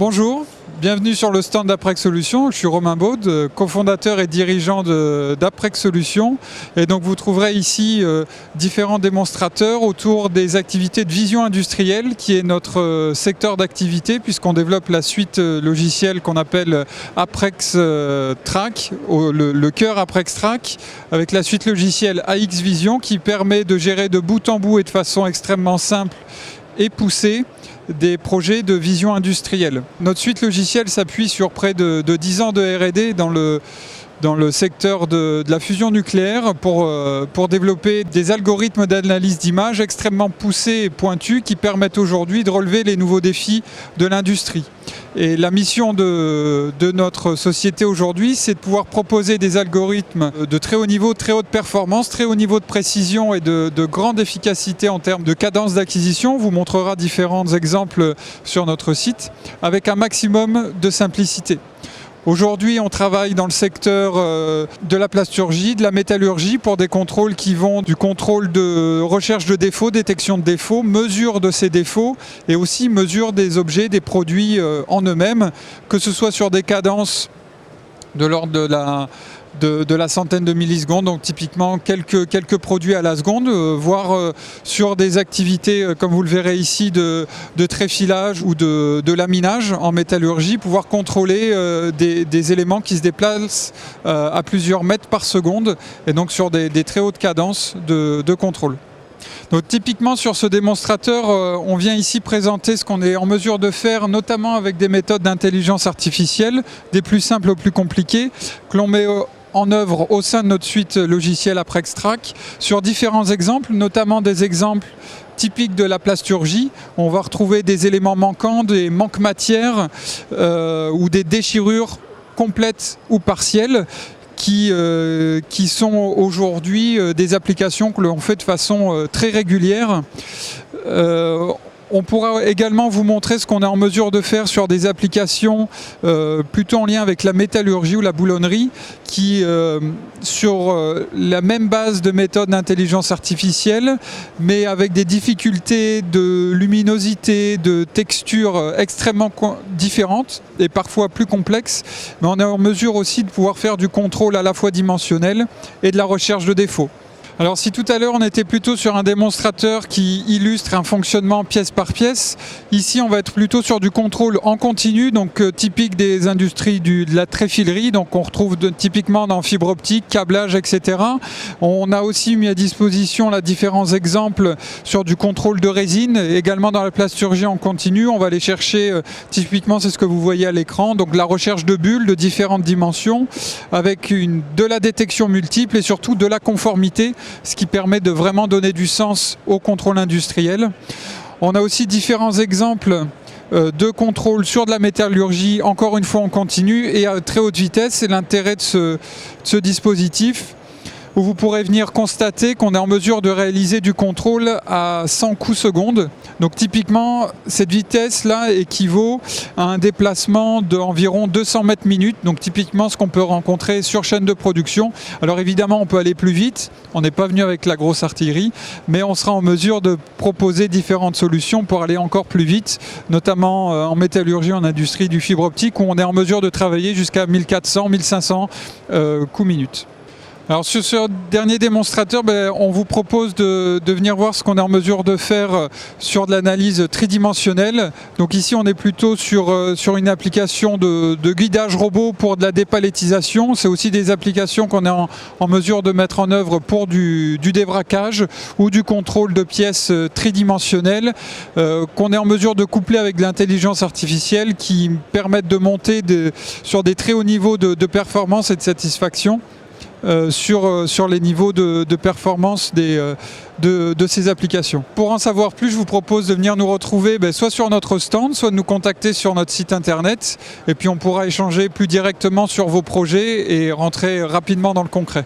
Bonjour, bienvenue sur le stand d'Aprex Solutions. Je suis Romain Baude, cofondateur et dirigeant d'Aprex Solutions. Et donc vous trouverez ici différents démonstrateurs autour des activités de vision industrielle, qui est notre secteur d'activité, puisqu'on développe la suite logicielle qu'on appelle Aprex Track, le cœur Aprex Track, avec la suite logicielle AX Vision, qui permet de gérer de bout en bout et de façon extrêmement simple et poussée des projets de vision industrielle. Notre suite logicielle s'appuie sur près de 10 ans de R&D dans le secteur de la fusion nucléaire pour développer des algorithmes d'analyse d'image extrêmement poussés et pointus qui permettent aujourd'hui de relever les nouveaux défis de l'industrie. Et la mission de notre société aujourd'hui, c'est de pouvoir proposer des algorithmes de très haut niveau, de très haute performance, très haut niveau de précision et de grande efficacité en termes de cadence d'acquisition. On vous montrera différents exemples sur notre site, avec un maximum de simplicité. Aujourd'hui, on travaille dans le secteur de la plasturgie, de la métallurgie pour des contrôles qui vont du contrôle de recherche de défauts, détection de défauts, mesure de ces défauts et aussi mesure des objets, des produits en eux-mêmes, que ce soit sur des cadences de l'ordre de la centaine de millisecondes, donc typiquement quelques produits à la seconde, voire sur des activités, comme vous le verrez ici, de tréfilage ou de laminage en métallurgie, pouvoir contrôler des éléments qui se déplacent à plusieurs mètres par seconde, et donc sur des très hautes cadences de contrôle. Donc typiquement sur ce démonstrateur, on vient ici présenter ce qu'on est en mesure de faire, notamment avec des méthodes d'intelligence artificielle, des plus simples aux plus compliquées, que l'on met en œuvre au sein de notre suite logicielle Aprex Track sur différents exemples, notamment des exemples typiques de la plasturgie. On va retrouver des éléments manquants, des manques matières ou des déchirures complètes ou partielles qui sont aujourd'hui des applications que l'on fait de façon très régulière. On pourra également vous montrer ce qu'on est en mesure de faire sur des applications plutôt en lien avec la métallurgie ou la boulonnerie qui, sur la même base de méthodes d'intelligence artificielle, mais avec des difficultés de luminosité, de texture extrêmement différentes et parfois plus complexes, mais on est en mesure aussi de pouvoir faire du contrôle à la fois dimensionnel et de la recherche de défauts. Alors si tout à l'heure on était plutôt sur un démonstrateur qui illustre un fonctionnement pièce par pièce, ici on va être plutôt sur du contrôle en continu, donc typique des industries de la tréfilerie, donc on retrouve typiquement dans fibre optique, câblage, etc. On a aussi mis à disposition là, différents exemples sur du contrôle de résine, également dans la plasturgie en continu. On va aller chercher, typiquement c'est ce que vous voyez à l'écran, donc la recherche de bulles de différentes dimensions, avec de la détection multiple et surtout de la conformité, ce qui permet de vraiment donner du sens au contrôle industriel. On a aussi différents exemples de contrôle sur de la métallurgie, encore une fois en continu et à très haute vitesse. C'est l'intérêt de ce dispositif, où vous pourrez venir constater qu'on est en mesure de réaliser du contrôle à 100 coups secondes. Donc typiquement, cette vitesse-là équivaut à un déplacement d'environ 200 mètres minute, donc typiquement ce qu'on peut rencontrer sur chaîne de production. Alors évidemment, on peut aller plus vite, on n'est pas venu avec la grosse artillerie, mais on sera en mesure de proposer différentes solutions pour aller encore plus vite, notamment en métallurgie, en industrie du fibre optique, où on est en mesure de travailler jusqu'à 1400-1500 coups minute. Alors sur ce dernier démonstrateur, on vous propose de venir voir ce qu'on est en mesure de faire sur de l'analyse tridimensionnelle. Donc ici on est plutôt sur une application de guidage robot pour de la dépalettisation. C'est aussi des applications qu'on est en mesure de mettre en œuvre pour du débraquage ou du contrôle de pièces tridimensionnelles qu'on est en mesure de coupler avec de l'intelligence artificielle qui permettent de monter sur des très hauts niveaux de performance et de satisfaction. Sur les niveaux de performance de ces applications. Pour en savoir plus, je vous propose de venir nous retrouver soit sur notre stand, soit de nous contacter sur notre site internet, et puis on pourra échanger plus directement sur vos projets et rentrer rapidement dans le concret.